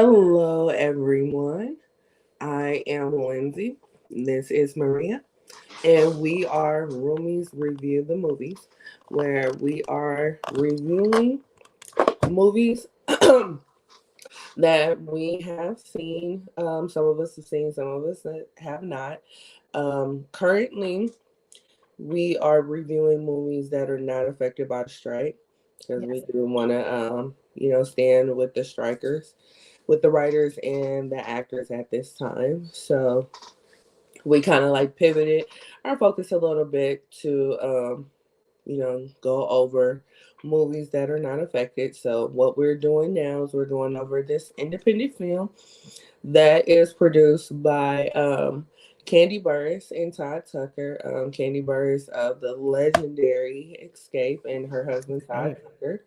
Hello, everyone. I am Lindsay. This is Maria, and we are Roomies Review the Movies, where we are reviewing movies that we have seen. Some of us have seen, some of us that have not. Currently, we are reviewing movies that are not affected by the strike because we Yes. do want to, stand with the strikers, with the writers and the actors at this time. So we kind of like pivoted our focus a little bit to, go over movies that are not affected. So what we're doing now is we're going over this independent film that is produced by Kandi Burress and Todd Tucker. Kandi Burress of the legendary Escape and her husband Todd Escape. Tucker.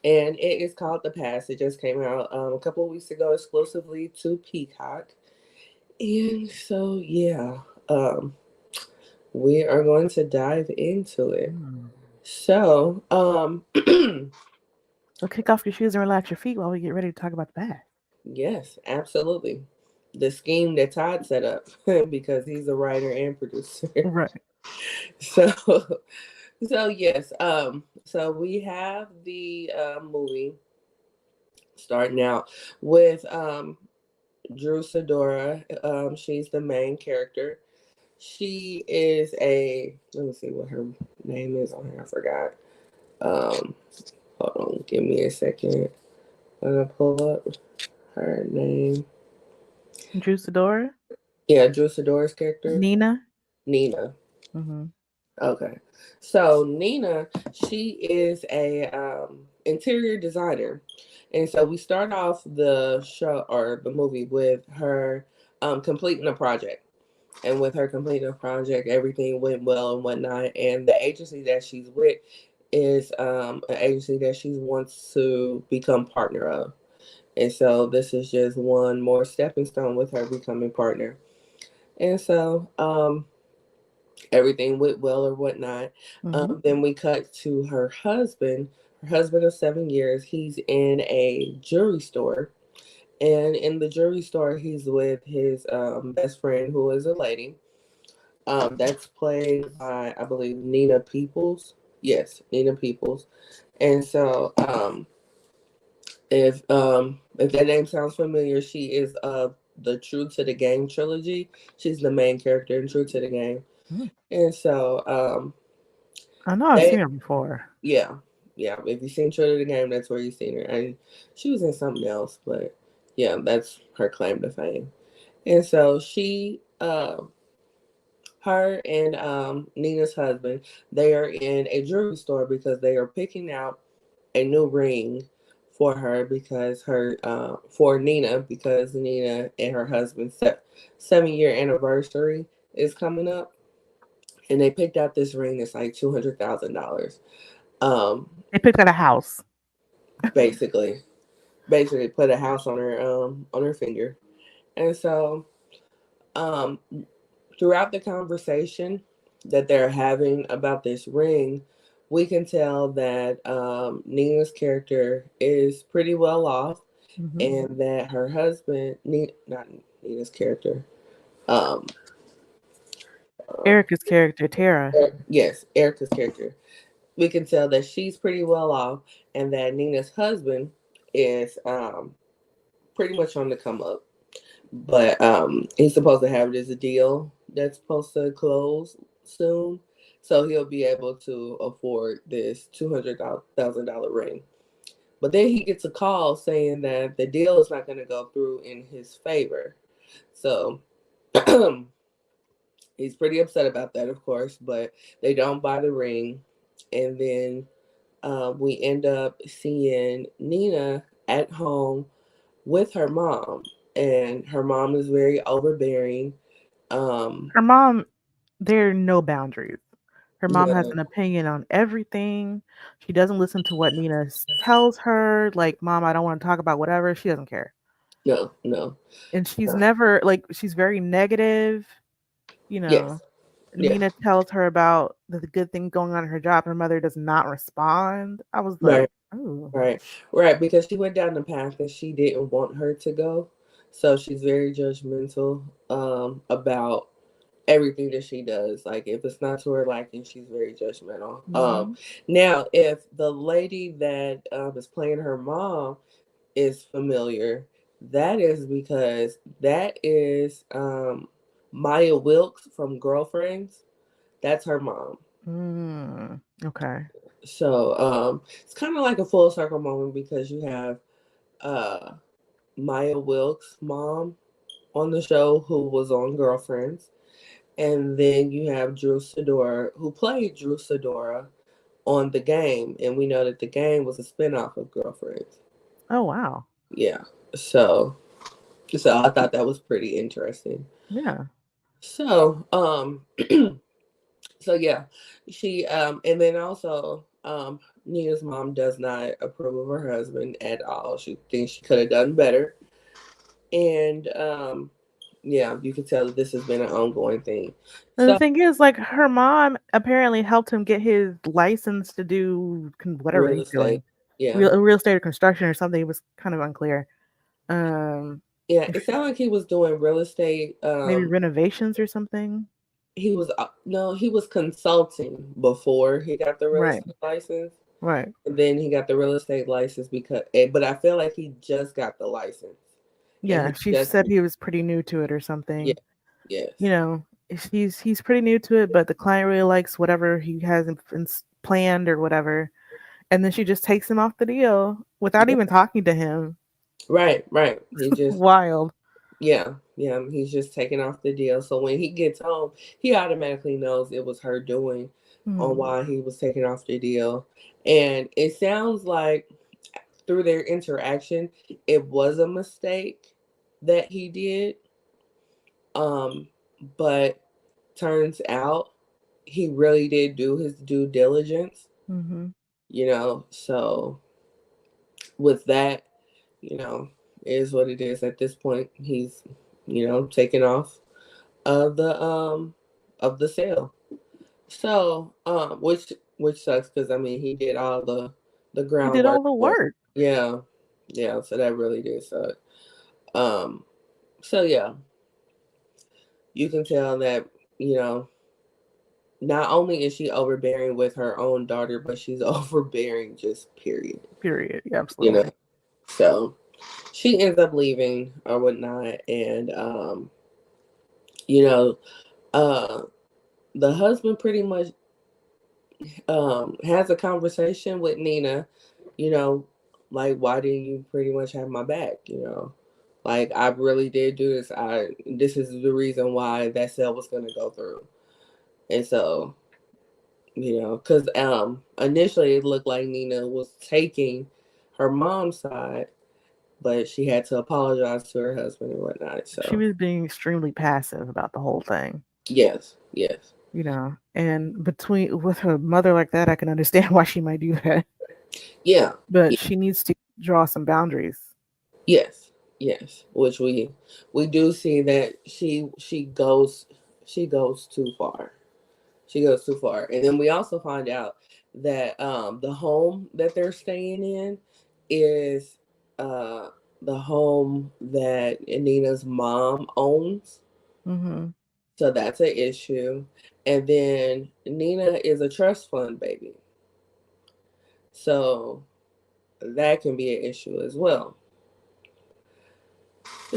And it is called The Pass. It just came out a couple of weeks ago exclusively to Peacock. And so, yeah, um, we are going to dive into it. Hmm. So, So kick off your shoes and relax your feet while we get ready to talk about the past. yes, absolutely. The scheme that Todd set up because he's a writer and producer. Right. So, so yes, so we have the movie starting out with Drew Sidora. She's the main character. She is a, let me see what her name is on here. I forgot. Um, Hold on, give me a second. I'm gonna pull up her name. Drew Sidora, Yeah, Drew Sidora's character, Nina. Nina. Mm-hmm. Okay, so Nina, she is a interior designer, and so we start off the show or the movie with her completing a project. And with her completing a project, everything went well and whatnot. And the agency that she's with is an agency that she wants to become partner of. And so this is just one more stepping stone with her becoming partner. And so everything went well or whatnot. Mm-hmm. Then we cut to her husband of 7 years. He's in a jewelry store. And in the jewelry store, he's with his best friend, who is a lady. That's played by, I believe, Nina Peoples. Yes, Nina Peoples. And so, if that name sounds familiar, she is the True to the Game trilogy. She's the main character in True to the Game. Mm. And so, I know I've they, seen her before. yeah, yeah. If you've seen True to the Game, that's where you've seen her. And she was in something else, but yeah, that's her claim to fame. And so her and Nina's husband, they are in a jewelry store because they are picking out a new ring for her because her for Nina because Nina and her husband's 7 year anniversary is coming up, and they picked out this ring that's like $200,000. Um, They picked out a house. basically, basically put a house on her finger, and so um throughout the conversation that they're having about this ring, we can tell that Nina's character is pretty well off, Mm-hmm. and that her husband, not Nina's character, um, Erica's character, Tara. yes, Erica's character, we can tell that she's pretty well off, and that Nina's husband is pretty much on the come up. But he's supposed to have this deal that's supposed to close soon, so he'll be able to afford this $200,000 ring. But then he gets a call saying that the deal is not going to go through in his favor. So he's pretty upset about that, of course. But they don't buy the ring, and then we end up seeing Nina at home with her mom, and her mom is very overbearing. Um, Her mom, there are no boundaries. Her mom has yeah, an opinion on everything. She doesn't listen to what Nina tells her. Like, Mom, I don't want to talk about whatever. She doesn't care. no, no, And she's never, like, she's very negative. You know, yes, yeah, Nina tells her about the good thing going on in her job. Her mother does not respond. I was like, right. Oh. Right, right, because she went down the path that she didn't want her to go. So she's very judgmental about everything that she does. Like if it's not to her liking, she's very judgmental. Hmm. Now if the lady that is playing her mom is familiar, that is because that is Maya Wilkes from Girlfriends. That's her mom. Mm. Okay. So it's kind of like a full circle moment because you have uh, Maya Wilkes' mom on the show who was on Girlfriends, and then you have Drew Sidora who played Drew Sidora on The Game, and we know that The Game was a spinoff of Girlfriends. Oh wow. Yeah, so so I thought that was pretty interesting. Yeah. So so yeah, she and then also Nina's mom does not approve of her husband at all. She thinks she could have done better. And yeah, you can tell that this has been an ongoing thing. And the So thing is, like, her mom apparently helped him get his license to do whatever real he's estate, doing, yeah. real estate or construction or something. It was kind of unclear. Um, Yeah, it sounded like he was doing real estate. Maybe renovations or something. He was no, he was consulting before he got the real Right. estate license. Right. And then he got the real estate license because, but I feel like he just got the license, and Yeah. he She just said he was pretty new to it or yeah, something. You yes, know, he's pretty new to it, but the client really likes whatever he has planned or whatever. And then she just takes him off the deal without yeah, even talking to him. right, right. He just Wild. yeah, yeah. He's just taking off the deal. So when he gets home, he automatically knows it was her doing on Hmm. why he was taking off the deal, and it sounds like through their interaction, it was a mistake that he did. Um, but turns out he really did do his due diligence, Hmm. so with that, is what it is at this point. He's, taken off of the sale. So, which sucks because I mean he did all the He did groundwork all the for work. yeah, yeah, so that really did suck. Um, so yeah, you can tell that, you know, not only is she overbearing with her own daughter, but she's overbearing just period. Period. Yeah, You know. absolutely. So she ends up leaving or whatnot, and you know, uh, the husband pretty much has a conversation with Nina. You know, like why didn't you pretty much have my back? Like I really did do this. This is the reason why that sale was going to go through, and so because initially it looked like Nina was taking her mom's side, but she had to apologize to her husband and whatnot. She So was being extremely passive about the whole thing. yes, yes, And between with her mother like that, I can understand why she might do that. yeah, But she needs to draw some boundaries. yes, yes. Which we do see that she goes too far. She goes too far, and then we also find out that the home that they're staying in is uh the home that Nina's mom owns. Hmm. So that's an issue. And then Nina is a trust fund baby. So that can be an issue as well.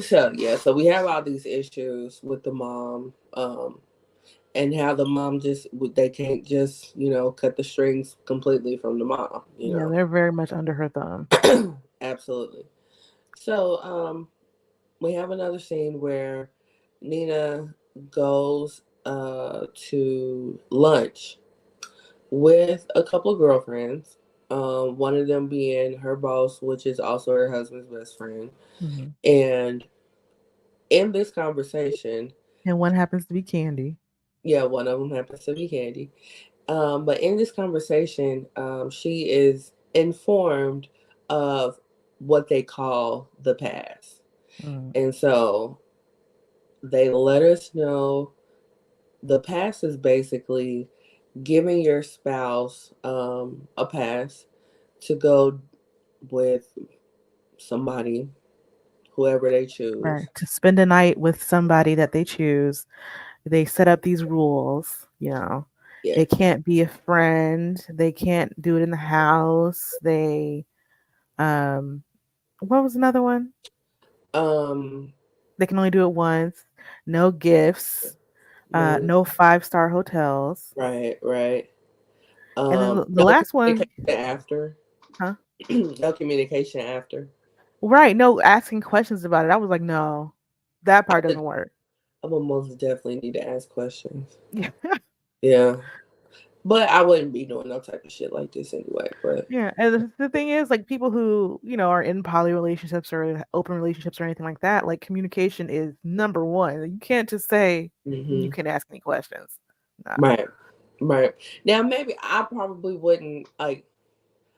So yeah, so we have all these issues with the mom, and how the mom just they can't just cut the strings completely from the mom. Yeah, they're very much under her thumb. Absolutely. So we have another scene where Nina goes to lunch with a couple of girlfriends. One of them being her boss, which is also her husband's best friend. Hmm. And in this conversation, And one happens to be Kandi. yeah, one of them happens to be Kandi. But in this conversation, she is informed of what they call the past. Mm. And so they let us know the past is basically giving your spouse a pass to go with somebody, whoever they choose. Right. To spend a night with somebody that they choose. They set up these rules, Yeah. It can't be a friend. They can't do it in the house. Um what was another one? Um. They can only do it once. No gifts. No. No 5-star hotels. Right. Right. And then the No last one, communication after. huh? No communication after. Right, no asking questions about it. I was like, no, that I part would, doesn't work. I would most definitely need to ask questions. Yeah. Yeah. But I wouldn't be doing no type of shit like this anyway. But Yeah, and the thing is, like people who are in poly relationships or open relationships or anything like that, like communication is number one. You can't just say you hmm can't ask any questions. No. right, right. Now maybe I probably wouldn't like.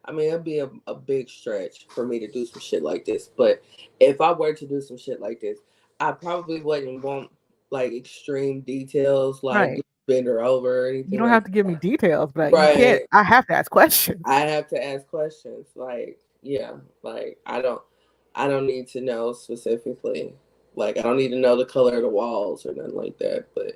I mean, it'd be a big stretch for me to do some shit like this. But if I were to do some shit like this, I probably wouldn't want like extreme details, like Right. bend her over or You anything don't like have to give me that. details, but you can't. Right. I have to ask questions. I have to ask questions. Like, yeah, like I don't need to know specifically. Like I don't need to know the color of the walls or nothing like that. But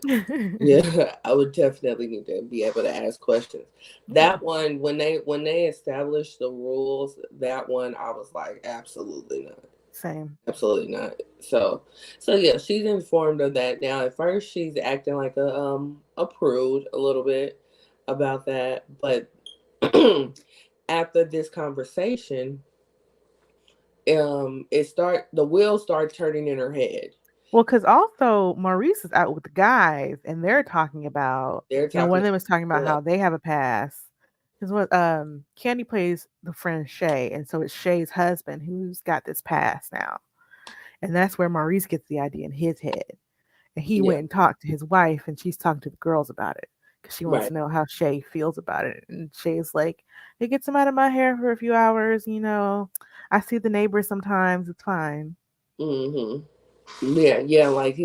yeah, I would definitely need to be able to ask questions. Yeah, That one, when they established the rules, that one I was like, absolutely not. same. Absolutely not. So yeah, she's informed of that now. At first she's acting like a prude a little bit about that, but after this conversation, the wheels start turning in her head. Well, because also Maurice is out with the guys, and they're talking about, They're one talking of them is talking about about how they have a pass. Because what Candy plays the friend Shay, and so it's Shay's husband who's got this pass now, and that's where Maurice gets the idea in his head. And he yeah, went and talked to his wife, and she's talking to the girls about it because she wants right. to know how Shay feels about it. And Shay's like, "It gets him out of my hair for a few hours, I see the neighbors sometimes. It's fine." hmm Yeah, yeah, like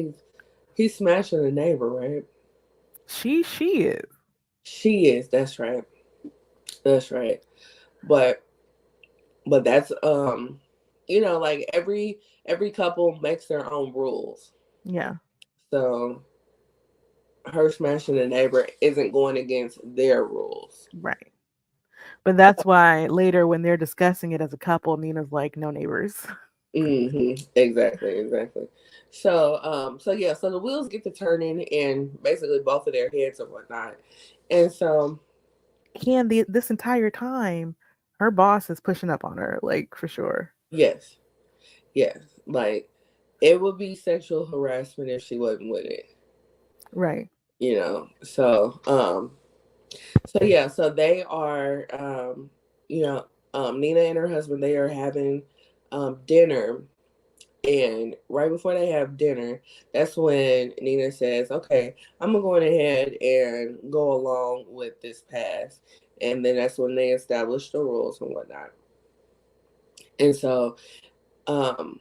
he's smashing a neighbor, right? She is. She is. That's right. That's right. But that's like every couple makes their own rules. Yeah. So her smashing a neighbor isn't going against their rules. Right. But that's why later when they're discussing it as a couple, Nina's like, no neighbors. Exactly, exactly. So yeah, so the wheels get to turning in basically both of their heads and whatnot. And so And this entire time, her boss is pushing up on her, like for sure. yes, yes. Like it would be sexual harassment if she wasn't with it. Right. So yeah, so they are Nina and her husband, they are having dinner. And right before they have dinner, that's when Nina says, "Okay, I'm gonna go ahead and go along with this pass." And then that's when they establish the rules and whatnot. And so, um,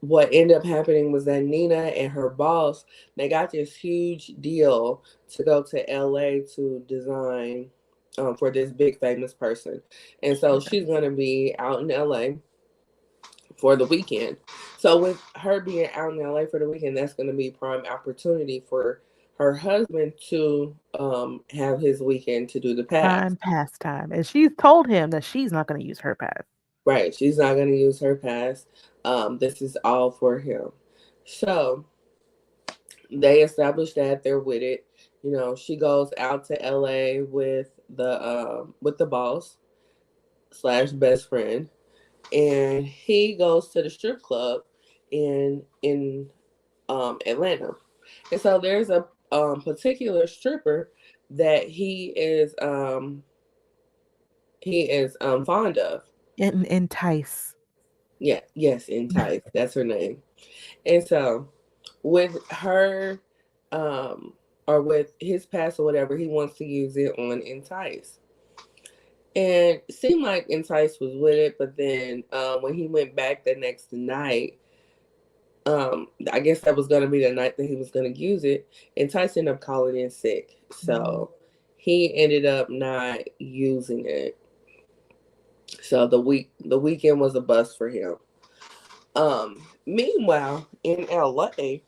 what ended up happening was that Nina and her boss, they got this huge deal to go to LA to design for this big famous person. And so Okay. she's gonna be out in LA for the weekend. So with her being out in LA for the weekend, that's going to be prime opportunity for her husband to have his weekend to do the pass. Prime pastime. And she's told him that she's not going to use her pass. Right, she's not going to use her pass. This is all for him. So they established that they're with it. She goes out to LA with the boss slash best friend, and he goes to the strip club in Atlanta. And so there's a particular stripper that he is fond of. Entice. Yeah, yes, Entice. That's her name. And so with her or with his pass or whatever, he wants to use it on Entice. And it seemed like Entice was with it, but then when he went back the next night, I guess that was gonna be the night that he was gonna use it, and Tyson ended up calling in sick, Mhm. so he ended up not using it. So the weekend was a bust for him. Meanwhile, in LA,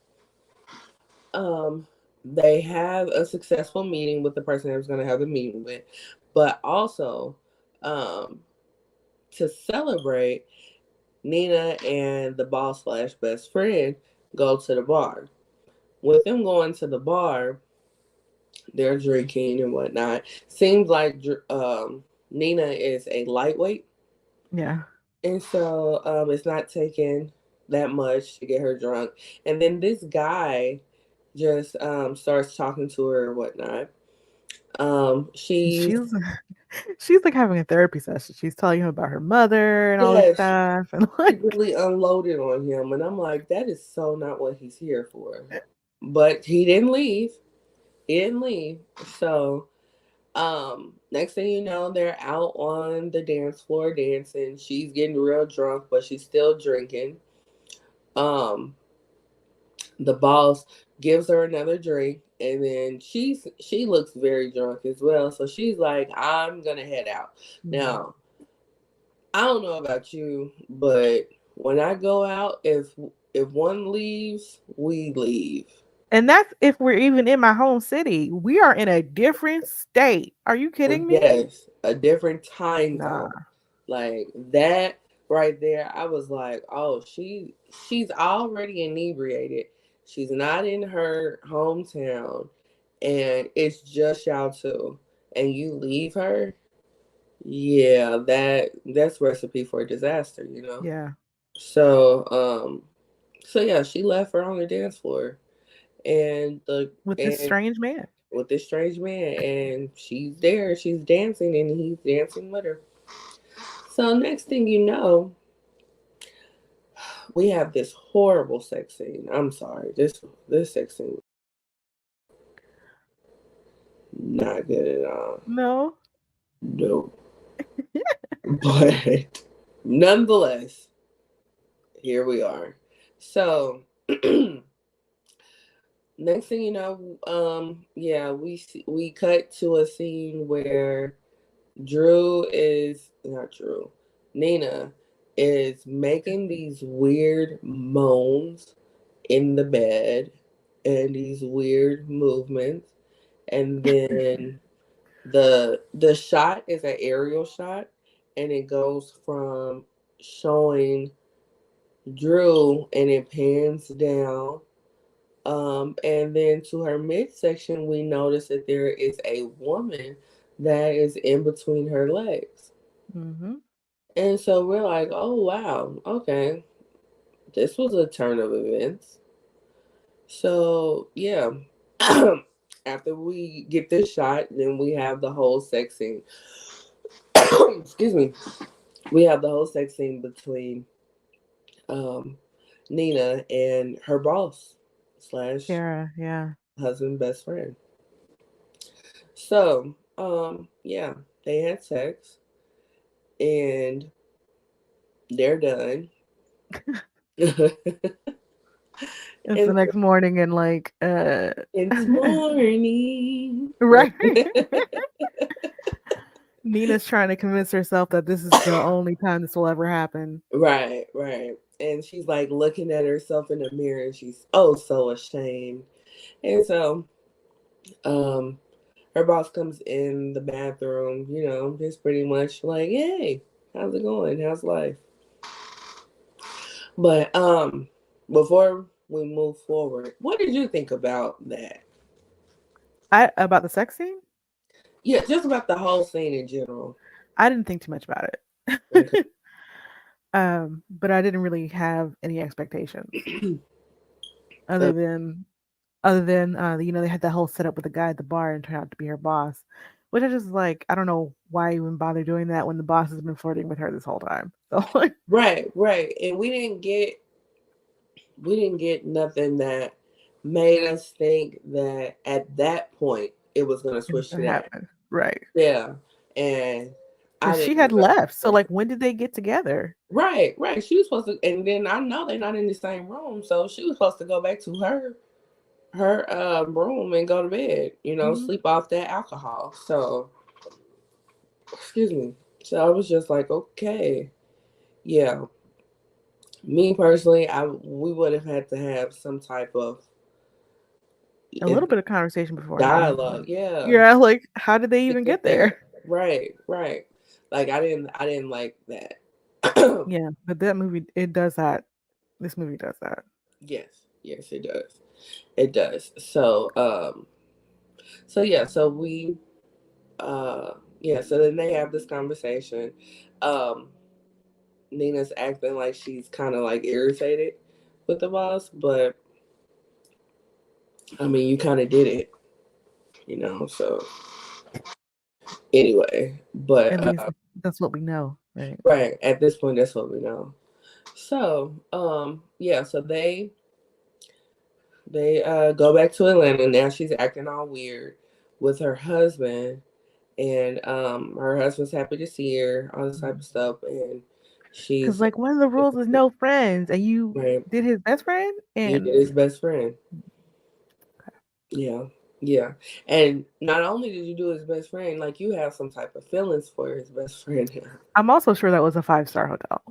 um, they have a successful meeting with the person I was going to have the meeting with, but also, um, to celebrate, Nina and the boss slash best friend go to the bar. With them going to the bar, they're drinking and whatnot. Seems like Nina is a lightweight, Yeah. and so it's not taking that much to get her drunk. And then this guy just starts talking to her and whatnot. She's She's she's like having a therapy session. She's telling him about her mother and all this yes, stuff, and she like, really unloaded on him, and I'm like, that is so not what he's here for. But he didn't leave. He didn't leave. So next thing you know, they're out on the dance floor dancing. She's getting real drunk, but she's still drinking. Um, the boss gives her another drink, and then she looks very drunk as well. So she's like, I'm gonna head out. Mhm. Now, I don't know about you, but when I go out, if one leaves, we leave. And that's if we're even in my home city. We are in a different state. Are you kidding me? Yes, a different time Nah. zone. Like that right there, I was like, oh, she's already inebriated. She's not in her hometown, and it's just y'all two, and you leave her. Yeah, that's recipe for disaster, you know. Yeah. So, so yeah, she left her on the dance floor, and the With this and strange man. with this strange man, and she's there, she's dancing, and he's dancing with her. So next thing you know, we have this horrible sex scene. I'm sorry, this sex scene was not good at all. No. No, but nonetheless, here we are. So next thing you know, yeah, we cut to a scene where Drew is not Drew. Nina is making these weird moans in the bed and these weird movements, and then the shot is an aerial shot, and it goes from showing Drew and it pans down, and then to her midsection we notice that there is a woman that is in between her legs. Hmm. And so we're like, oh wow, okay, this was a turn of events. So yeah, after we get this shot, then we have the whole sex scene. Excuse me. We have the whole sex scene between um, Nina and her boss slash Kara, yeah. husband best friend. So yeah, they had sex and they're done. It's the And next morning and like it's morning. right. Nina's trying to convince herself that this is the only time this will ever happen. Right, right. And she's like looking at herself in the mirror and she's oh so ashamed. And so um her boss comes in the bathroom, you know, just pretty much like, hey, how's it going? How's life? But before we move forward, what did you think about that? I about the sex scene? Yeah, just about the whole scene in general. I didn't think too much about Okay. it. But I didn't really have any expectations other than they had that whole setup with the guy at the bar and turned out to be her boss, which I just like. I don't know why even bother doing that when the boss has been flirting with her this whole time. So like, Right, right. And we didn't get nothing that made us think that at that point it was gonna it was switch to gonna that. happen, right? Yeah. And I Because she didn't had know. left. So like, when did they get together? Right, right. She was supposed to, and then I know they're not in the same room, so she was supposed to go back to her room and go to bed. You know, Mhm. sleep off that alcohol. So, excuse me. So I was just like, okay, yeah. Me personally, I we would have had to have some type of A little bit of conversation beforehand. dialogue. Yeah, Yeah, like how did they to even get get there. there? Right, right. Like I didn't like that. Yeah, but that movie it does that. This movie does that. Yes, yes, it does. It does. So, so yeah, so we, yeah, so then they have this conversation. Um, Nina's acting like she's kind of like irritated with the boss, but I mean, you kind of did it, you know. So anyway, At but least that's what we know, right? right at this point, that's what we know. So, yeah, so they go back to Atlanta. Now she's acting all weird with her husband, and her husband's happy to see her, all this type of stuff, and Because she's like one of the rules is no friends, and you right. did his best friend, You and did his best friend. Yeah, yeah. And not only did you do his best friend, like you have some type of feelings for his best friend here. I'm also sure that was a 5-star hotel.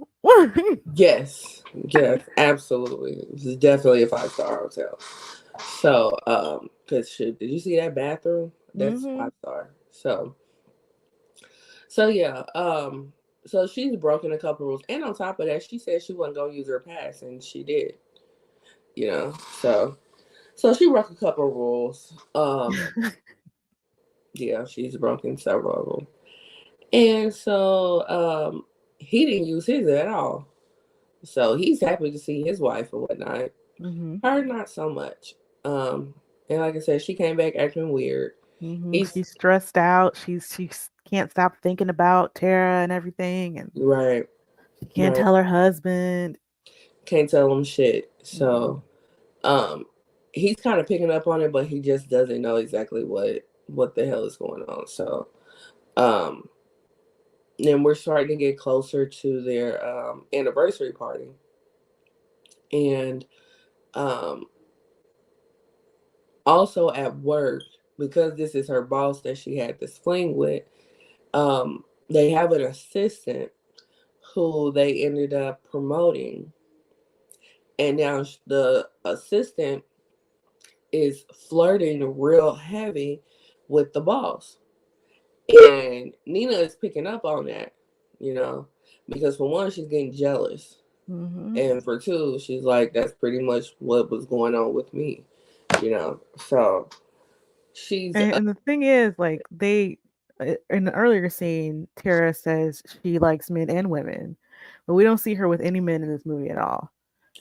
Yes, yes, absolutely. This is definitely a 5-star hotel. So, cause shit, did you see that bathroom? That's Hmm. 5-star. So yeah, so she's broken a couple rules, and on top of that, she said she wasn't gonna use her pass, and she did. You know, so she broke a couple rules. Yeah, she's broken several of them, and so he didn't use his at all. So he's happy to see his wife and whatnot. Hmm. Her, not so much. And like I said, she came back acting weird. He's She's stressed out. She can't stop thinking about Tara and everything, and right, she can't right. tell her husband. Can't tell him shit. Mm-mm. So um, he's kind of picking up on it, but he just doesn't know exactly what the hell is going on. So um, then we're starting to get closer to their anniversary party, and um, also at work, because this is her boss that she had this fling with. They have an assistant who they ended up promoting, and now the assistant is flirting real heavy with the boss, and Nina is picking up on that, you know, because for one, she's getting jealous, Hmm. and for two, she's like, that's pretty much what was going on with me, you know. So she's And the thing is, like in the earlier scene, Tara says she likes men and women, but we don't see her with any men in this movie at all,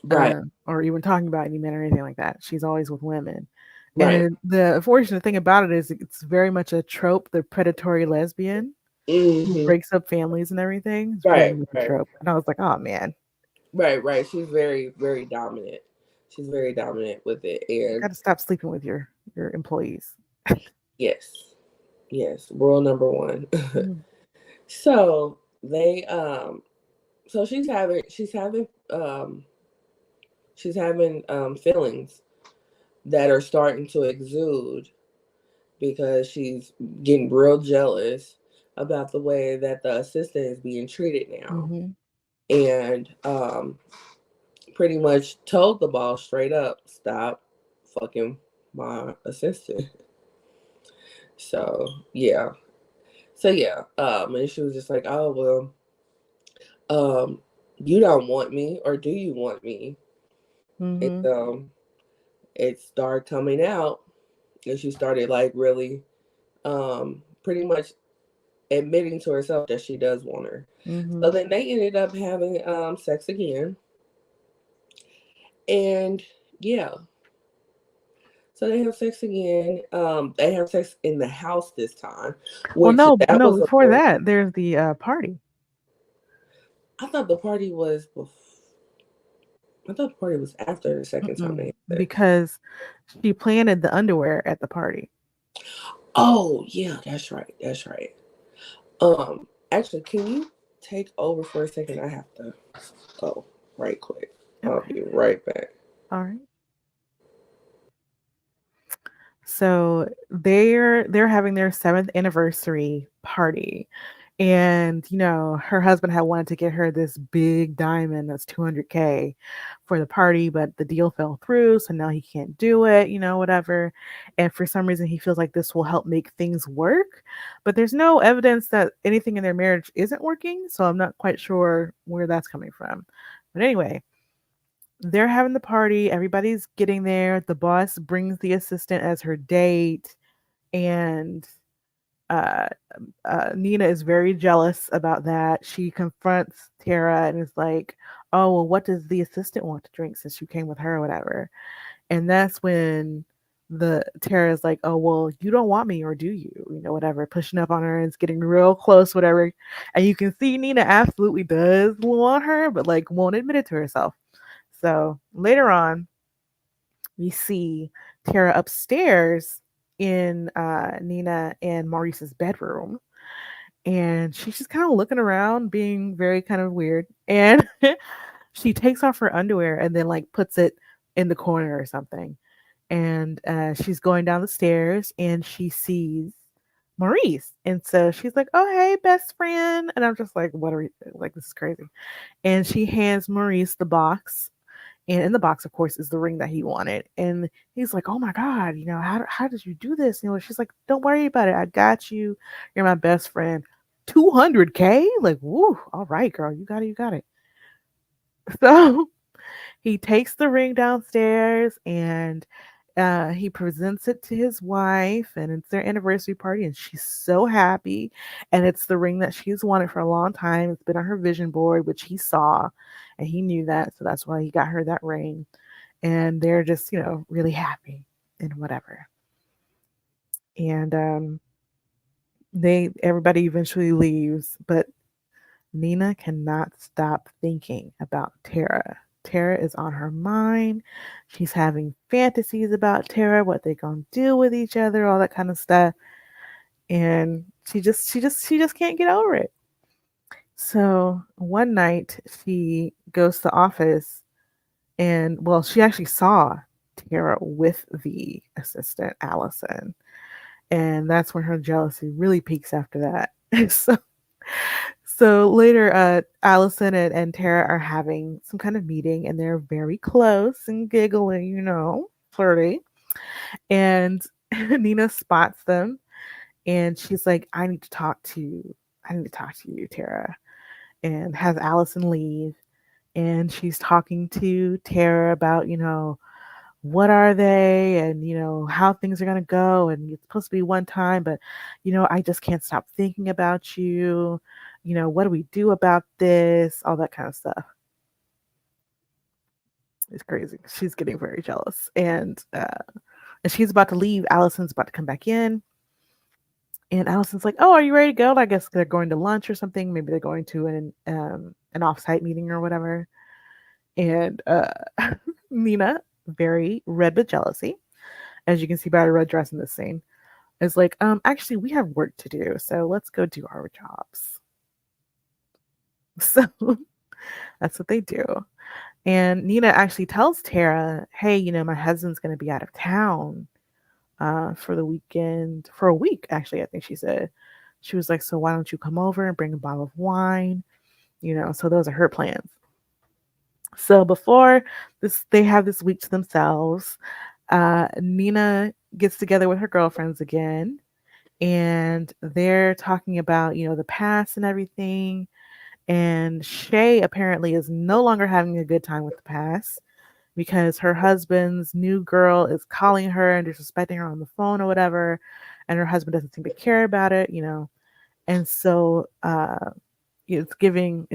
right, or even talking about any men or anything like that. She's always with women. right, And the unfortunate thing about it is it's very much a trope, the predatory lesbian who hmm, breaks up families and everything. It's very right, much a right, trope. And I was like, oh man, right, right. She's very, very dominant. She's very dominant with it, you and got to stop sleeping with your employees. yes, yes, rule number one. Mhm. So they so she's having feelings that are starting to exude because she's getting real jealous about the way that the assistant is being treated now, Mhm. and pretty much told the boss straight up, stop fucking my assistant. So yeah, and she was just like, oh well, you don't want me, or do you want me? And Mhm. so it started coming out, and she started like really, pretty much admitting to herself that she does want her. So Mhm. then they ended up having sex again, and yeah, so they have sex again. They have sex in the house this time, Well, which no, that no. was a Before little. that, there's the party. I thought the party was. I thought the party was after the second time they Mm-mm. had sex. Because she planted the underwear at the party. Oh yeah, that's right. That's right. Actually, can you take over for a second? I have to go right quick. I'll Okay. be right back. All right. So they're having their 7th anniversary party, And, her husband had wanted to get her this big diamond that's 200K for the party, but the deal fell through. So now he can't do it, whatever. And for some reason, he feels like this will help make things work. But there's no evidence that anything in their marriage isn't working. So I'm not quite sure where that's coming from. But anyway, they're having the party. Everybody's getting there. The boss brings the assistant as her date. And uh, Nina is very jealous about that. She confronts Tara and is like, "Oh, well, what does the assistant want to drink since you came with her or whatever?" And that's when the Tara is like, "Oh, well, you don't want me, or do you? Whatever." Pushing up on her and it's getting real close, whatever. And you can see Nina absolutely does want her, but like won't admit it to herself. So later on, we see Tara upstairs in Nina and Maurice's bedroom, and she's just kind of looking around, being very kind of weird. And she takes off her underwear and then like puts it in the corner or something. And she's going down the stairs and she sees Maurice, and so she's like, "Oh, hey, best friend." And I'm just like, "What are we like? This is crazy." And she hands Maurice the box, and in the box, of course, is the ring that he wanted. And he's like, "Oh my God, how did you do this?" She's like, "Don't worry about it. I got you. You're my best friend." 200K? Like, woo, all right, girl. You got it. You got it. So he takes the ring downstairs and he presents it to his wife, and it's their anniversary party, and she's so happy. And it's the ring that she's wanted for a long time. It's been on her vision board, which he saw, and he knew that, so that's why he got her that ring. And they're just, really happy and whatever. And they everybody eventually leaves, but Nina cannot stop thinking about Tara. Tara is on her mind. She's having fantasies about Tara, what they're gonna do with each other, all that kind of stuff. And she just can't get over it. So one night she goes to the office, and well, she actually saw Tara with the assistant Allison. And that's when her jealousy really peaks after that. So later, Allison and Tara are having some kind of meeting, and they're very close and giggling, flirty. And Nina spots them, and she's like, I need to talk to you, Tara," and has Allison leave. And she's talking to Tara about, what are they, and how things are going to go, and it's supposed to be one time, but I just can't stop thinking about you. What do we do about this, all that kind of stuff. It's crazy. She's getting very jealous. And she's about to leave. Allison's about to come back in, and Allison's like, "Oh, are you ready to go?" I guess they're going to lunch or something. Maybe they're going to an off-site meeting or whatever. And Nina, very red with jealousy, as you can see by her red dress in this scene, is like, actually, we have work to do, so let's go do our jobs." So that's what they do. And Nina actually tells Tara, "Hey, my husband's going to be out of town for the weekend, for a week, actually," I think she said. She was like, "So why don't you come over and bring a bottle of wine?" So those are her plans. So before this, they have this week to themselves. Nina gets together with her girlfriends again, and they're talking about, the past and everything. And Shay apparently is no longer having a good time with the past because her husband's new girl is calling her and disrespecting her on the phone or whatever, and her husband doesn't seem to care about it. And so it's giving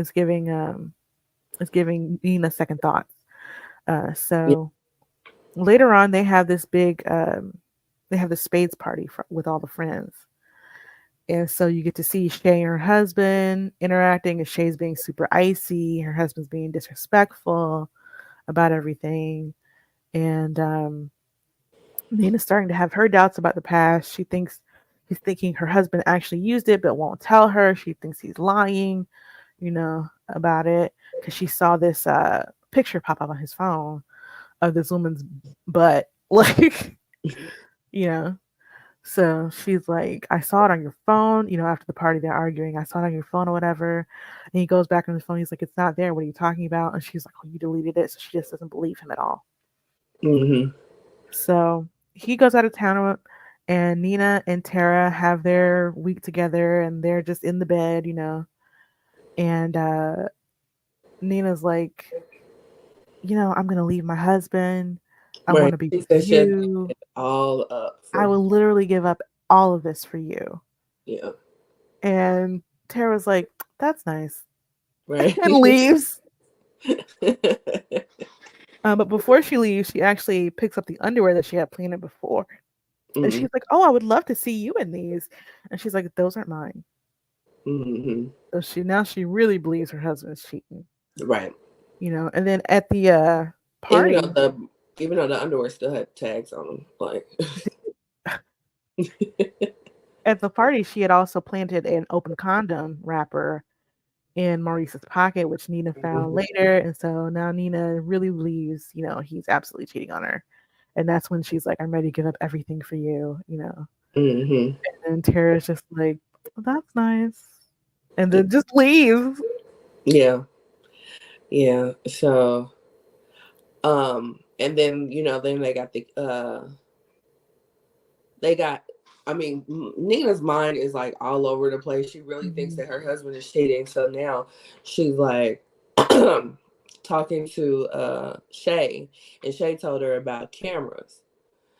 Nina second thoughts. Yeah. So later on, they have the spades party with all the friends. And so you get to see Shay and her husband interacting, and Shay's being super icy. Her husband's being disrespectful about everything. And Nina's starting to have her doubts about the past. She's thinking her husband actually used it, but won't tell her. She thinks he's lying, about it, because she saw this picture pop up on his phone of this woman's butt. Like, you know. So she's like, I saw it on your phone, after the party they're arguing. I saw it on your phone or whatever. And he goes back on his phone. He's like, it's not there. What are you talking about? And she's like, oh, you deleted it. So she just doesn't believe him at all. Mm-hmm. So he goes out of town, and Nina and Tara have their week together, and they're just in the bed. And Nina's like, I'm going to leave my husband. I want Right. to be She with said she'll give you. it all up for I him. will literally give up all of this for you. Yeah. And Tara's like, that's nice. Right. And leaves. But before she leaves, she actually picks up the underwear that she had planted before. And Mm-hmm. she's like, oh, I would love to see you in these. And she's like, those aren't mine. Mm-hmm. So she really believes her husband's cheating. Right. And then at the Even though party, the underwear still had tags on them, like. she had also planted an open condom wrapper in Maurice's pocket, which Nina found Mhm. later. And so now Nina really believes, he's absolutely cheating on her. And that's when she's like, I'm ready to give up everything for you. Mhm. And Tara's just like, well, that's nice. And then just leaves. Yeah. Yeah. So, and then then they got. I mean, Nina's mind is like all over the place. She really thinks Mhm. that her husband is cheating. So now she's like talking to Shay, and Shay told her about cameras.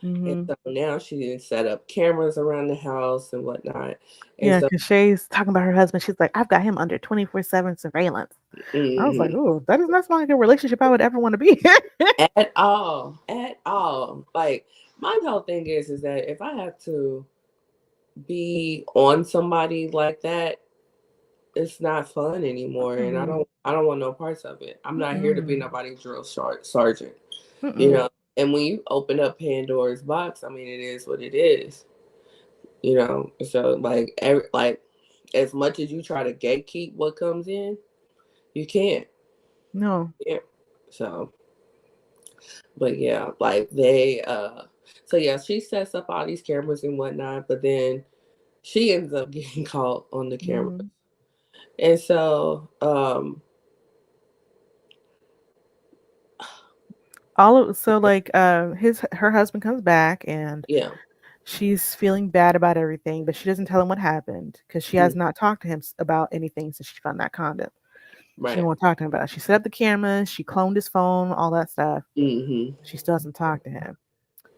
And Mhm. so now she set up cameras around the house and whatnot. And Yeah, so, because Shay's talking about her husband. She's like, I've got him under 24/7 surveillance. I was like, mhm. oh, that is not like a relationship I would ever want to be in. At all. Like my whole thing is that if I have to be on somebody like that, it's not fun anymore, and Mm-mm. I don't want no parts of it. I'm not here to be Mm-mm. nobody's drill sergeant, you Mm-mm. know. And when you open up Pandora's box, I mean, it is what it is, you know. So like as much as you try to gatekeep what comes in, you can't. No. Yeah. So. But yeah, like they so yeah, she sets up all these cameras and whatnot, but then she ends up getting caught on the camera. Mm-hmm. And so So like her husband comes back, and yeah. she's feeling bad about everything, but she doesn't tell him what happened because she has Mm, not talked to him about anything since she found that condom. She didn't right. want to talk to him about it. She set up the cameras, she cloned his phone, all that stuff. Mm-hmm. She still doesn't talk to him.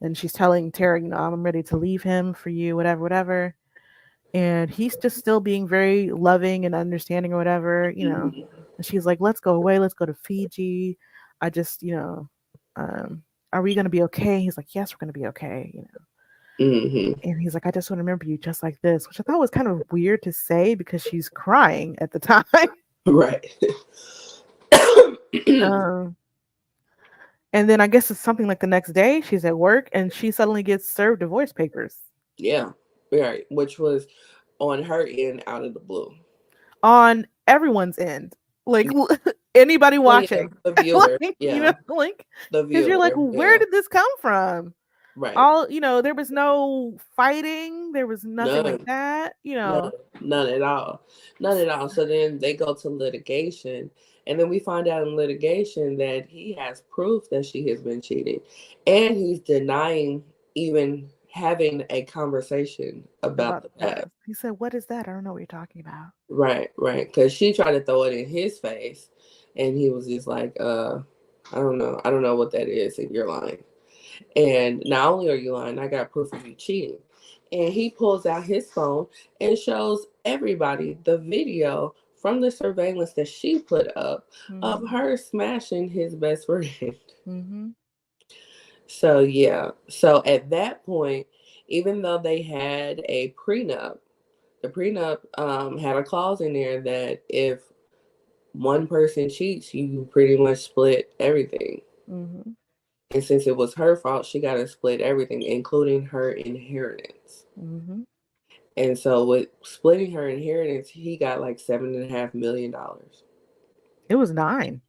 And she's telling Tara, I'm ready to leave him for you, whatever, whatever. And he's just still being very loving and understanding or whatever. Mm-hmm. And she's like, let's go away, let's go to Fiji. I just, are we gonna be okay? He's like, yes, we're gonna be okay. Mm-hmm. And he's like, I just want to remember you just like this, which I thought was kind of weird to say because she's crying at the time. Right. um, and then I guess it's something like the next day she's at work and she suddenly gets served divorce papers Yeah. Right. Which was on her end out of the blue. on everyone's end. Like anybody Well, yeah, watching. the viewer. Like, Yeah. like, The because you're like, viewer. where Yeah. did this come from? Right. There was no fighting, there was nothing like None. that. None, none at all. None at all. So then they go to litigation. And then we find out in litigation that he has proof that she has been cheating. And he's denying even having a conversation about About the the past. past. He said, what is that? I don't know what you're talking about. Right, right. Because she tried to throw it in his face. And he was just like, I don't know. I don't know what that is. And you're lying. And not only are you lying, I got proof of you cheating. And he pulls out his phone and shows everybody the video from the surveillance that she put up of Mm-hmm. her smashing his best friend. Mm-hmm. So, yeah. So at that point, even though they had a prenup, the prenup had a clause in there that if one person cheats, you pretty much split everything. Mm-hmm. And since it was her fault, she got to split everything, including her inheritance. Mm-hmm. And so with splitting her inheritance, he got like $7.5 million. It was 9.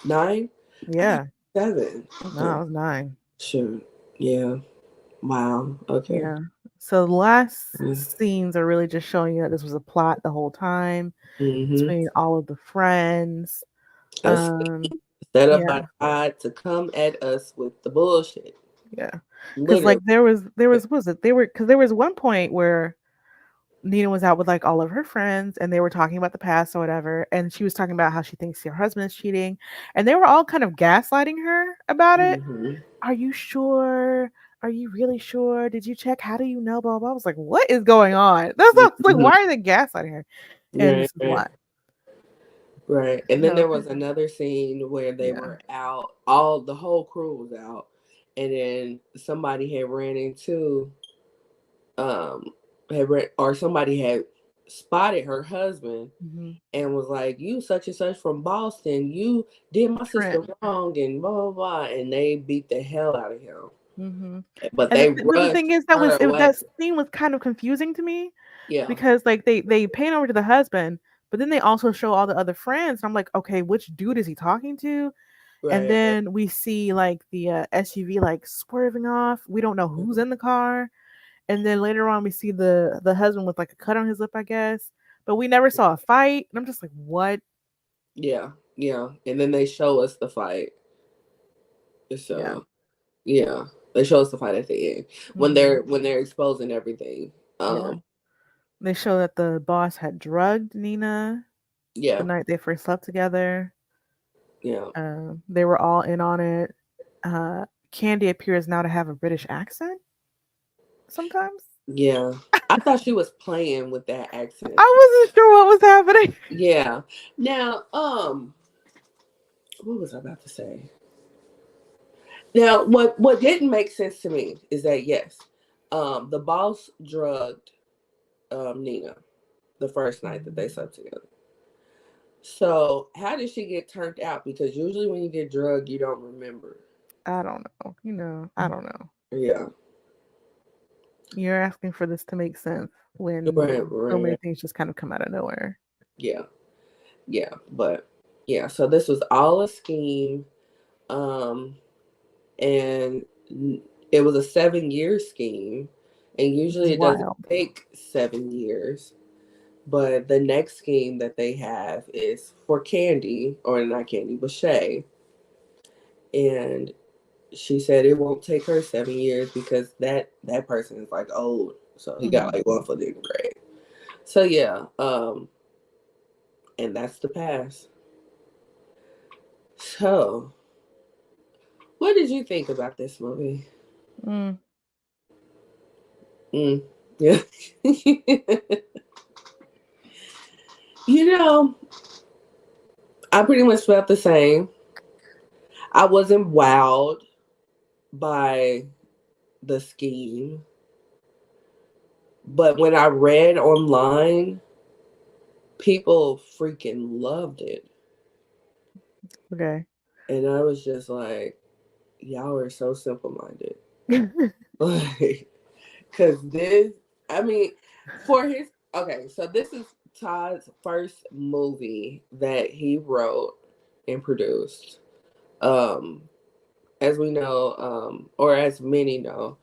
Nine? I thought Yeah. it was seven. No, Okay. it was 9. Sure. Yeah. Wow. Okay. Yeah. So the last Mm-hmm. scenes are really just showing you that this was a plot the whole time between all of the friends. A set up Yeah, by God to come at us with the bullshit. yeah. Because Literally. like there was what was it? They were because there was one point where Nina was out with like all of her friends and they were talking about the past or whatever, and she was talking about how she thinks her husband is cheating, and they were all kind of gaslighting her about it. Mm-hmm. Are you sure? Are you really sure? Did you check? How do you know? Blah blah. I was like, what is going on? That's I was like, Mm-hmm. why are they gaslighting her? And Right, this is right, why. right. And then So there was another scene where they yeah. were out, all the whole crew was out, and then somebody had ran into um or somebody had spotted her husband Mm-hmm. and was like, "You such and such from Boston, you did my sister Trent. wrong," and blah blah blah, and they beat the hell out of him. Mm-hmm. But And they but the rushed thing is, that her was away. that scene was kind of confusing to me Yeah, because like they pan over to the husband, but then they also show all the other friends. And I'm like, okay, which dude is he talking to? And right. then we see like the SUV like swerving off. We don't know who's in the car. And then later on, we see the husband with like a cut on his lip, I guess. But we never saw a fight. And I'm just like, what? Yeah, yeah. And then they show us the fight. Yeah. So yeah, they show us the fight at the end when Hmm. they're exposing everything. Yeah. They show that the boss had drugged Nina the Yeah, night they first slept together. yeah, They were all in on it. Uh, Candy appears now to have a British accent sometimes. yeah. I thought she was playing with that accent. I wasn't sure what was happening. Yeah. Now, what was I about to say? Now, what didn't make sense to me is that yes, the boss drugged Nina the first night that they slept together. So how did she get turned out? Because usually when you get drugged, you don't remember. I don't know. I don't know. Yeah. You're asking for this to make sense when Right, so right, many right. things just kind of come out of nowhere. Yeah. Yeah. But yeah, so this was all a scheme. Um, and it was a 7-year scheme. And This is usually it doesn't wild. take 7 years. But the next scheme that they have is for Kandi, or not Kandi, but Shay. And she said it won't take her 7 years because that person is like old. So he got Hmm. like one foot in the grave. So yeah, and that's the pass. So what did you think about this movie? Mm, Mm. Yeah. You know, I pretty much felt the same. I wasn't wowed by the scheme, but when I read online, people freaking loved it. okay. And I was just like, y'all are so simple minded. Like, because this, I mean, for his, okay, so this is Todd's first movie that he wrote and produced. Um, as we know, or as many know,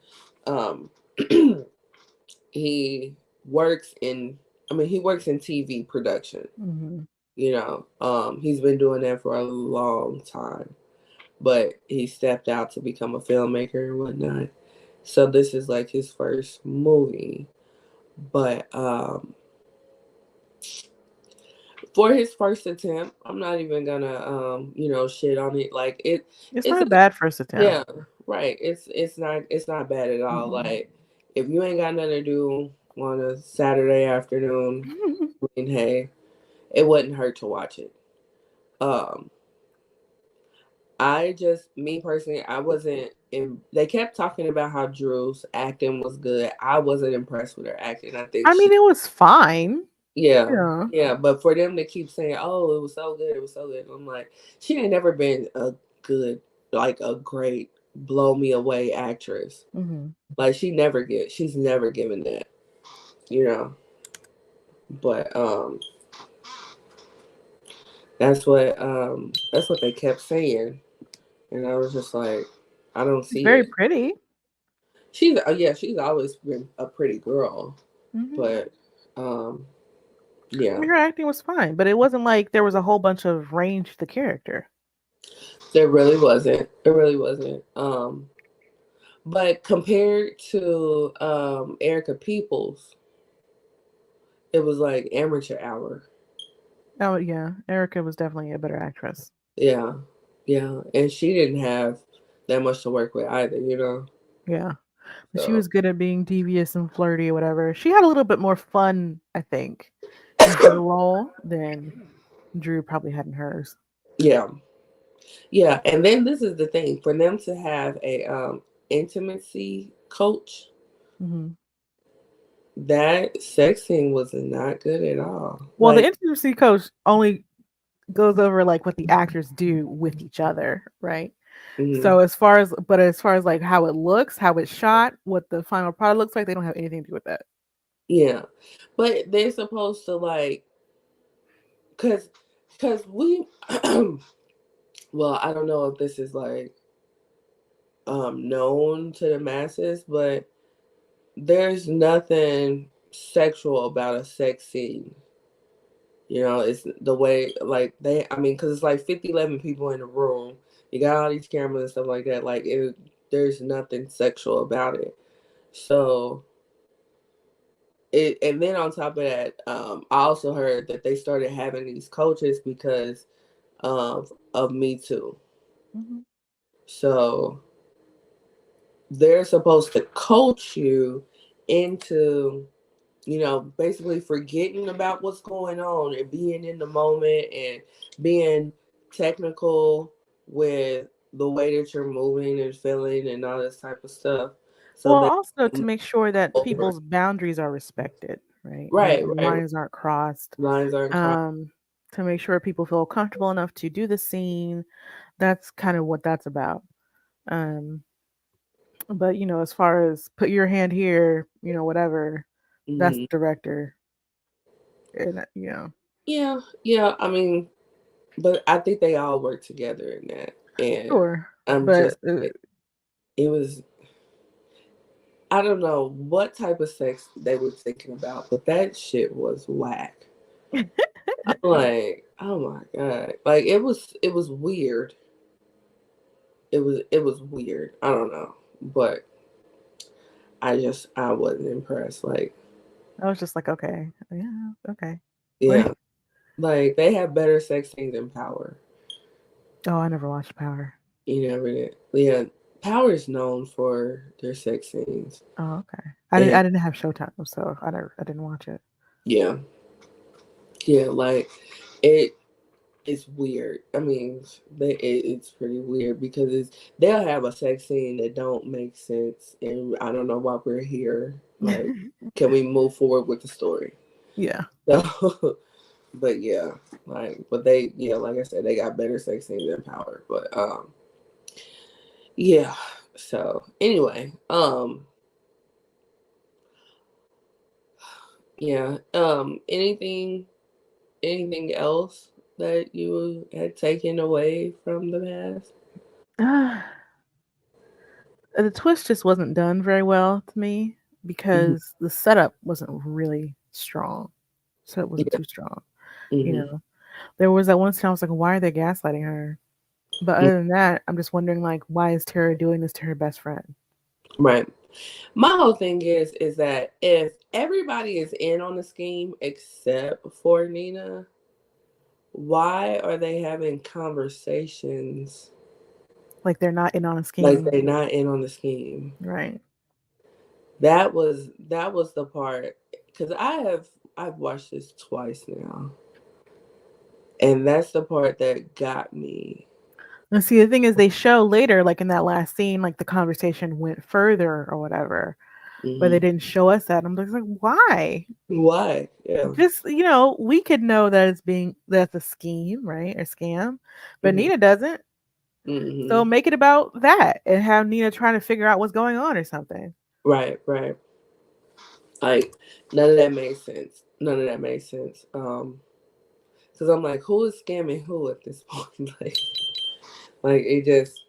um, he works in, he works in TV production. Hmm. He's been doing that for a long time, but he stepped out to become a filmmaker and whatnot. So this is like his first movie. But for his first attempt, I'm not even gonna shit on it. Like It's it's not a a bad first attempt. yeah, right. It's not bad at all. Mm-mm. Like if you ain't got nothing to do on a Saturday afternoon, I mean, hey, it wouldn't hurt to watch it. Um me personally, I wasn't in. They kept talking about how Drew's acting was good. I wasn't impressed with her acting. I think I mean, it was fine. yeah, Yeah. yeah. But for them to keep saying, "Oh, it was so good, it was so good," I'm like, she ain't never been a good, like a great, blow me away actress. Hmm. Like she's never given that, you know. But that's what they kept saying, and I was just like, I don't She's see very it. pretty. she's always been a pretty girl, Hmm. but I yeah, mean, her acting was fine, but it wasn't like there was a whole bunch of range to the character. there really wasn't. It really wasn't. But compared to Erica Peoples, it was like amateur hour. Oh yeah, Erica was definitely a better actress. Yeah, yeah, and she didn't have that much to work with either, you know. Yeah, but she So was good at being devious and flirty or whatever. She had a little bit more fun, I think, in her role than Drew probably had in hers. yeah, yeah, and then this is the thing for them to have a intimacy coach. Hmm. That sex scene was not good at all. Well, the Like, intimacy coach only goes over like what the actors do with each other, right? mhm, So as far as like how it looks, how it's shot, what the final product looks like, they don't have anything to do with that. yeah, but they're supposed to like, cause, cause we, well, I don't know if this is like known to the masses, but there's nothing sexual about a sex scene. You know, it's the way like they. I mean, because it's like 50, 11 people in the room. You got all these cameras and stuff like that. Like it, there's nothing sexual about it. So it, and then on top of that, I also heard that they started having these coaches because of Me Too. Hmm. So they're supposed to coach you into, you know, basically forgetting about what's going on and being in the moment and being technical with the way that you're moving and feeling and all this type of stuff. So Well, that also to make sure that people's boundaries are respected, right? That right, right. lines aren't crossed. Lines aren't crossed. Um, to make sure people feel comfortable enough to do the scene. That's kind of what that's about. Um, but as far as put your hand here, whatever, that's Hmm. the director, and Yeah, yeah. I mean, but I think they all work together in that. And sure, I'm but just like, it was, I don't know what type of sex they were thinking about, but that shit was whack. I'm like, oh my god. Like it was weird. It was weird. I don't know. But I wasn't impressed. Like, I was just like, okay, yeah, okay. yeah. Like, Like they have better sex scenes than Power. oh, I never watched Power. You never did. Yeah. Power is known for their sex scenes. Oh, okay. I They didn't. have I didn't have Showtime, so I didn't watch it. yeah. Yeah, like it it's weird. I mean, it's pretty weird because they'll have a sex scene that don't make sense, and I don't know why we're here. Like, can we move forward with the story? Yeah. So, but yeah, but they, yeah, like I said, they got better sex scenes than Power. But yeah. So anyway, yeah, anything else that you had taken away from the past? The twist just wasn't done very well to me Hmm. because the setup wasn't really strong. Setup wasn't Yeah. too strong. You Hmm. know, there was that one scene I was like, why are they gaslighting her? But other than that, I'm just wondering like, why is Tara doing this to her best friend? Right. My whole thing is that if everybody is in on the scheme except for Nina, why are they having conversations Like they're not in on a like scheme, they're not in on the scheme? right? That was the part because I've watched this twice now, and that's the part that got me. And see, the thing is, they show later, like in that last scene, like the conversation went further or whatever, but they Hmm. didn't show us that. I'm just like, why? Why? Yeah. Just we could know that that's a scheme, right? A scam, but Hmm. Nina doesn't. So Hmm. make it about that and have Nina trying to figure out what's going on or something. Right. Right. Like none of that made sense. None of that made sense. Because I'm like, who is scamming who at this point? Like it just.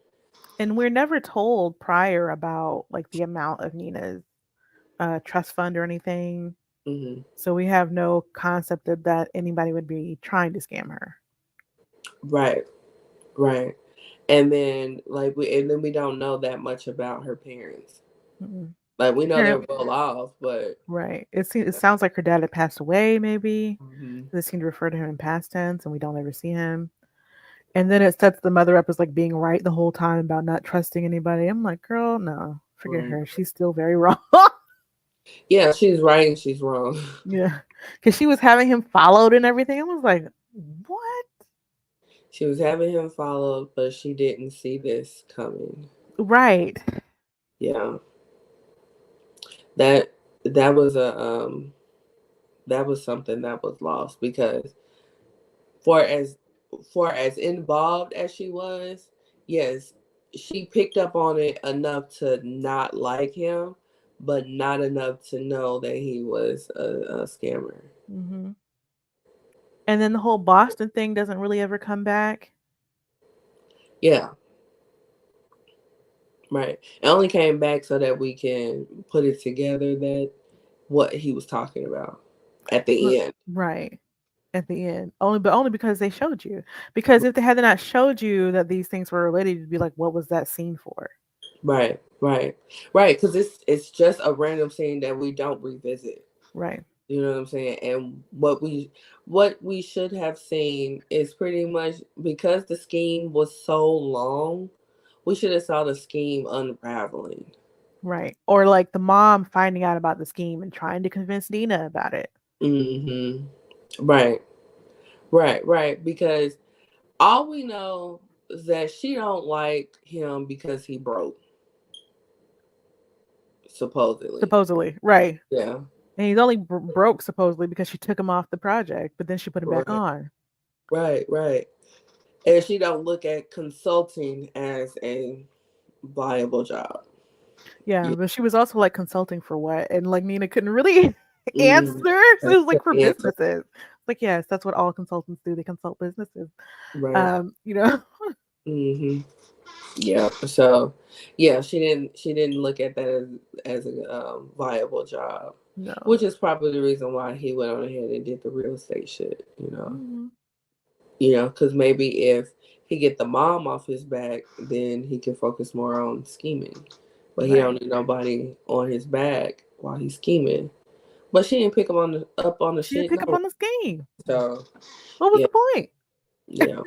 And we're never told prior about like the amount of Nina's trust fund or anything. Hmm. So we have no concept of that anybody would be trying to scam her. Right, right. And then we don't know that much about her parents. Mm-mm. Like we know they're Apparently, well off, but right. It sounds like her dad had passed away, maybe. hmm, They seem to refer to him in past tense, and we don't ever see him. And then it sets the mother up as like being right the whole time about not trusting anybody. I'm like, girl, no, forget right. her. She's still very wrong. Yeah, she's right and she's wrong. Yeah, because she was having him followed and everything. I was like, what? She was having him followed, but she didn't see this coming. Right. Yeah, that that was a that was something that was lost because for as for as involved as she was, yes, she picked up on it enough to not like him, but not enough to know that he was a scammer. Hmm. And then the whole Boston thing doesn't really ever come back. Yeah, right. It only came back so that we can put it together that what he was talking about at the end. Right. At the end. Only because they showed you. Because if they had not showed you that these things were related, you'd be like, what was that scene for? Right, right, right. Because it's just a random scene that we don't revisit. Right. You know what I'm saying? And what we should have seen is pretty much because the scheme was so long, we should have saw the scheme unraveling. Right. Or like the mom finding out about the scheme and trying to convince Nina about it. Hmm. Right, right, right. Because all we know is that she don't like him because he broke, supposedly. Supposedly. Right. Yeah. And he's only broke supposedly because she took him off the project, but then she put him back Right, on. right, right. And she don't look at consulting as a viable job. Yeah, Yeah. but she was also like consulting for what? And like Nina couldn't really answer. Mm, So it that's was the like for answer. businesses. Like, yes, that's what all consultants do. They consult businesses. Right. You know? Hmm. Yeah. So, yeah, she didn't look at that as a viable job, No. which is probably the reason why he went on ahead and did the real estate shit. Hmm. Because maybe if he get the mom off his back, then he can focus more on scheming. But he Right. don't need nobody on his back while he's scheming. But she didn't pick him up on the She didn't shit. pick up No. on the scheme. So What was yeah, the point? yeah,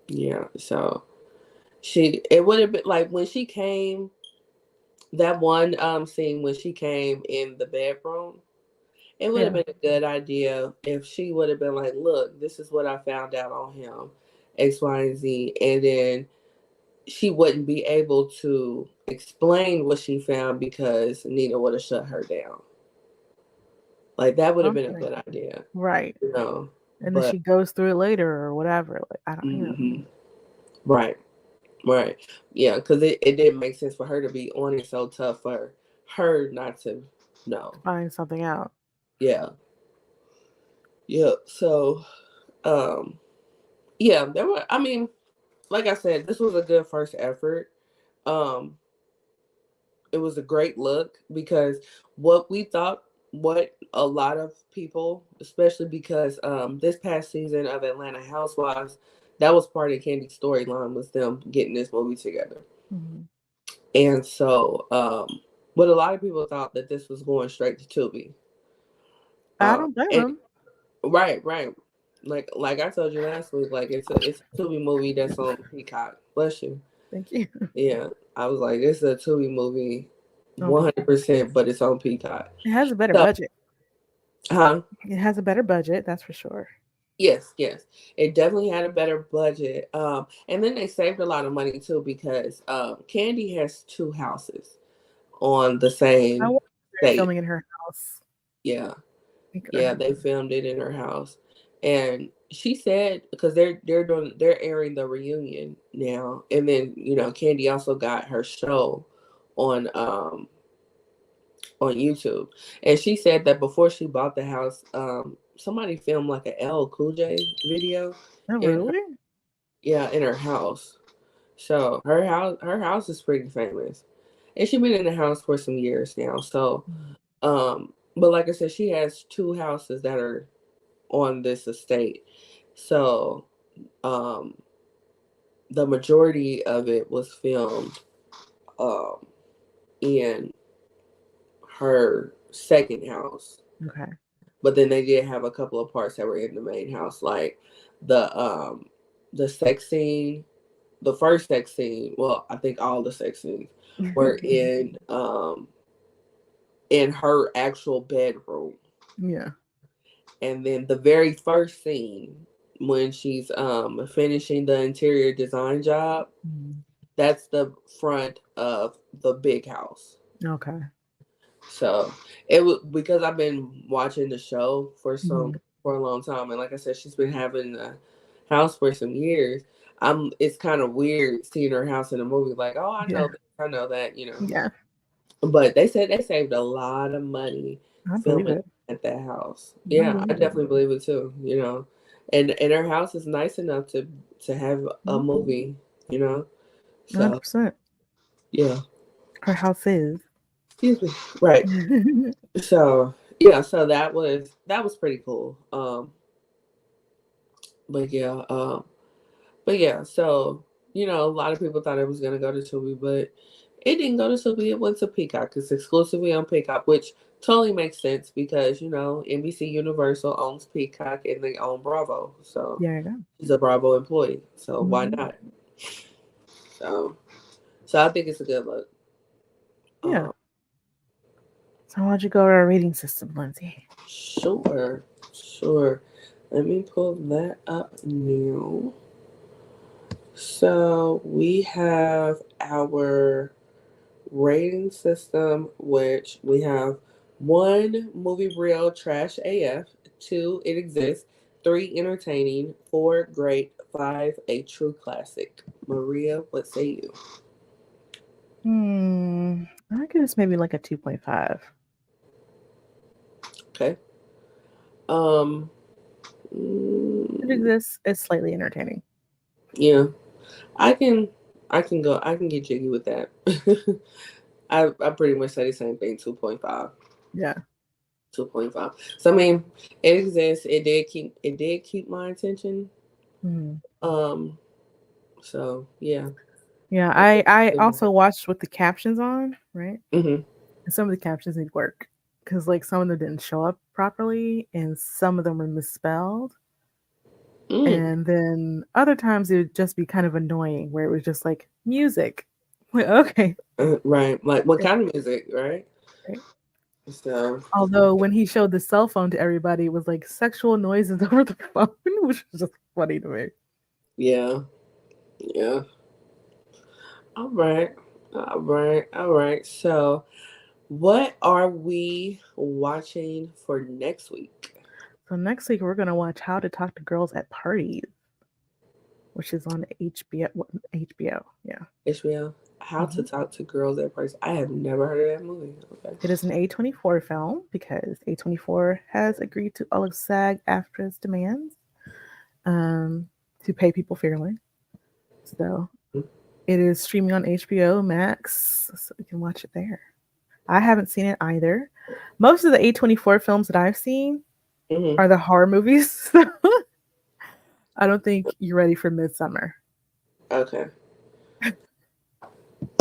yeah. So it would have been like when she came, that one scene when she came in the bedroom. It would have Yeah. been a good idea if she would have been like, "Look, this is what I found out on him, X, Y, and Z," and then she wouldn't be able to explain what she found because Nina would have shut her down. Like that would have been a Something. good idea, Right. you know. And then But she goes through it later or whatever. Like, I don't. hmm, right, right, yeah, because it didn't make sense for her to be on it so tough for her not to know. Find something out. Yeah, yeah. So, um, yeah, there were. I mean, like I said, this was a good first effort. Um, it was a great look because what we thought, what a lot of people, especially because this past season of Atlanta Housewives, that was part of Candy's storyline was them getting this movie together. Hmm. And so, what a lot of people thought that this was going straight to Tubi. I don't blame And them. right, right. Like I told you last week, like it's a Tubi movie that's on Peacock. Bless you. Thank you. Yeah, I was like, it's a Tubi movie, Okay. 100%, but it's on Peacock. It has a better So, budget. huh? It has a better budget, that's for sure. Yes, yes. It definitely had a better budget. And then they saved a lot of money too because Candy has two houses on the I same wonder if they're state. filming in her house. Yeah, yeah. Or They filmed it in her house, and she said because they're airing the reunion now, and then Candy also got her show on on YouTube. And she said that before she bought the house, somebody filmed like an L Cool J video oh, in her, really? yeah, in her house. So her house is pretty famous, and she's been in the house for some years now. So, Mm. but like I said, she has two houses that are on this estate. So, um, the majority of it was filmed um in her second house. Okay. But then they did have a couple of parts that were in the main house, like the um the sex scene, the first sex scene. Well, I think all the sex scenes were in her actual bedroom, Yeah. and then the very first scene when she's finishing the interior design job, Mm. that's the front of the big house. Okay. So it was because I've been watching the show Mhm. for a long time, and like I said, she's been having the house for some years. It's kind of weird seeing her house in a movie. Like, oh, I Yeah. know this, I know that, Yeah. But they said they saved a lot of money I believe filming it. at that house. I Yeah, I believe it. definitely believe it too. And her house is nice enough to have a Mhm. movie. You know, so 100%. yeah. Her house is. Excuse me. Right. So yeah, so that was pretty cool. But yeah, so a lot of people thought it was gonna go to Tubi, but it didn't go to Tubi. It went to Peacock. It's exclusively on Peacock, which totally makes sense because NBC Universal owns Peacock and they own Bravo, so There you go. she's a Bravo employee. So why Mhm. not? So, so I think it's a good look. Yeah. Um, So why don't you go over our rating system, Lindsay? sure, sure. Let me pull that up now. So we have our rating system, which we have one, movie real trash AF, two, it exists, three, entertaining, four, great, five, a true classic. Maria, what say you? I guess maybe like a 2.5. Okay. Um. It mm, exists. It's slightly entertaining. yeah, I can. I can go. I can get jiggy with that. I pretty much say the same thing. 2.5. Yeah. 2.5. So I mean, it exists. It did keep my attention. Mhm. Um. So yeah. Yeah. I also watched with the captions on, right? Mm-hmm. And some of the captions need work because like some of them didn't show up properly, and some of them were misspelled. Mm. And then other times it would just be kind of annoying where it was just like music. Like, okay. Right. Like what Yeah, kind of music, right? right. So Although when he showed the cell phone to everybody, it was like sexual noises over the phone, which was just funny to me. yeah. Yeah. All right. All right. All right. So what are we watching for next week? So next week we're gonna watch How to Talk to Girls at Parties, which is on HBO. HBO, yeah. HBO. How to hmm talk to girls at first. I have never heard of that movie. Okay. It is an A24 film because A24 has agreed to all of SAG-AFTRA's demands to pay people fairly. So it is streaming on HBO Max, so you can watch it there. I haven't seen it either. Most of the A24 films that I've seen Mm-hmm. are the horror movies. I don't think you're ready for Midsummer. Okay.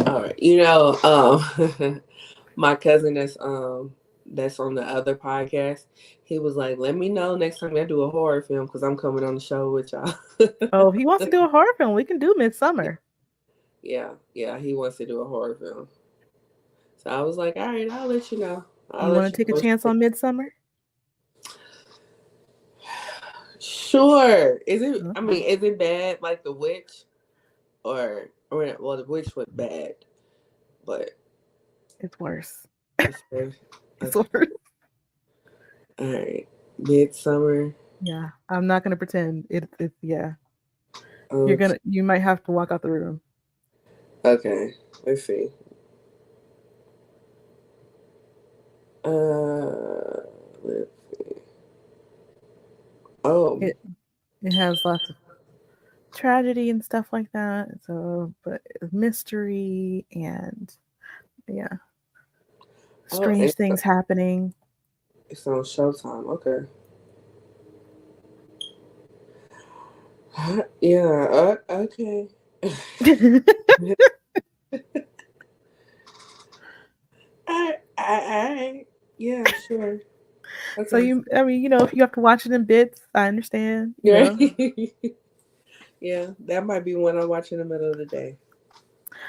All right. My cousin that's on the other podcast, he was like, "Let me know next time I do a horror film because I'm coming on the show with y'all." Oh, if he wants to do a horror film, we can do Midsummer. Yeah, yeah, he wants to do a horror film. So I was like, "All right, I'll let you know. I'll You let want you to take a know." chance on Midsummer? Sure. Is it? I Okay. mean, is it bad like The Witch, or well, The Witch was bad, but It's worse. it's good. It's Okay. worse. All right. Midsummer. Yeah, I'm not gonna pretend. Yeah. Okay. You might have to walk out the room. Okay. Let's see. Let's see. Oh, It it has lots of tragedy and stuff like that. So, but mystery and yeah, strange things happening. It's on Showtime. Okay. Yeah. Okay. I. Yeah. Sure. Okay. So I mean, if you have to watch it in bits, I understand. Yeah. Yeah, that might be one I watch in the middle of the day.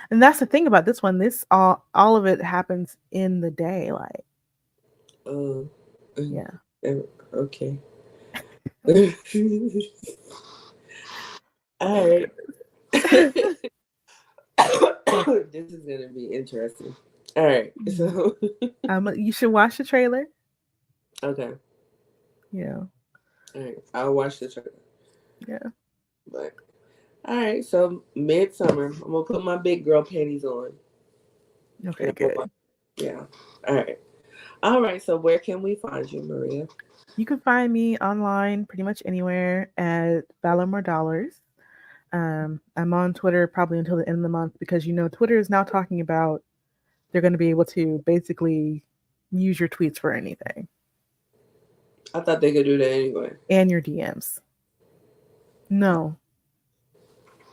And that's the thing about this one. This all of it happens in the day, like. Yeah. Okay. All right. This is gonna be interesting. All right, so you should watch the trailer. Okay. Yeah. All right, I'll watch the trailer. Yeah. But all right, so midsummer, I'm gonna put my big girl panties on. Okay, good. Yeah. All right. So where can we find you, Maria? You can find me online pretty much anywhere at Valor More Dollars. I'm on Twitter probably until the end of the month because Twitter is now talking about they're going to be able to basically use your tweets for anything. I thought they could do that anyway. And your DMs. No.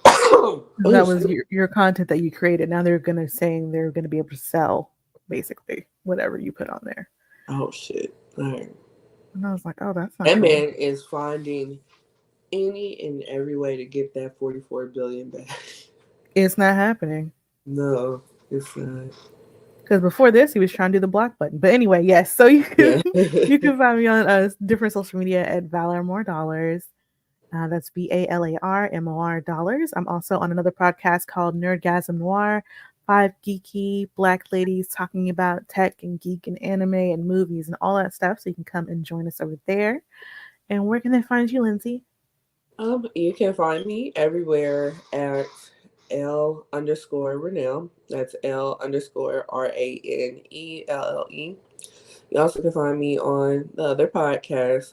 That was your content that you created. Now they're going to be able to sell basically whatever you put on there. Oh shit! All right. And I was like, oh, that's not that cool. Man is finding any and every way to get that 44 billion back. It's not happening. No, it's not. Because before this, he was trying to do the block button. But anyway, yes. So you can you can find me on different social media at Valor More Dollars. That's VALARMOR dollars. I'm also on another podcast called Nerdgasm Noir. 5 geeky Black ladies talking about tech and geek and anime and movies and all that stuff. So you can come and join us over there. And where can they find you, Lindsay? You can find me everywhere at L_Ranelle. That's L_RANELLE. You also can find me on the other podcast,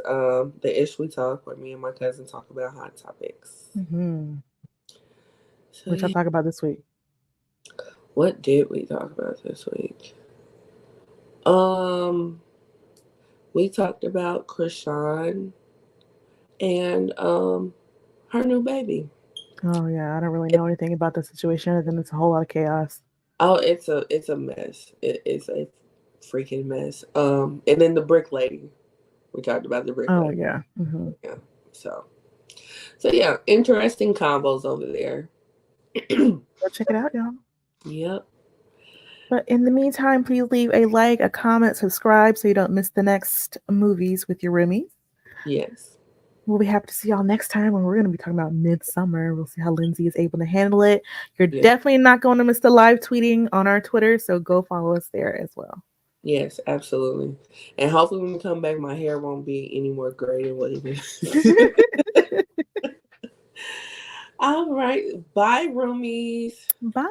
The Ish We Talk, where me and my cousin talk about hot topics. Mm-hmm. So what y'all talk about this week? What did we talk about this week? We talked about Krishan and her new baby. Oh yeah, I don't really know anything about the situation other than it's a whole lot of chaos. Oh, it's a mess. It's a freaking mess. And then the brick lady. We talked about the brick lady. Oh yeah. Mm-hmm. Yeah. So yeah, interesting combos over there. Go check it out, y'all. Yep. But in the meantime, please leave a like, a comment, subscribe so you don't miss the next movies with your roomies. Yes. We'll be happy to see y'all next time when we're going to be talking about Midsummer. We'll see how Lindsay is able to handle it. You're definitely not going to miss the live tweeting on our Twitter, so go follow us there as well. Yes, absolutely. And hopefully when we come back, my hair won't be any more gray than what it is. All right. Bye, roomies. Bye.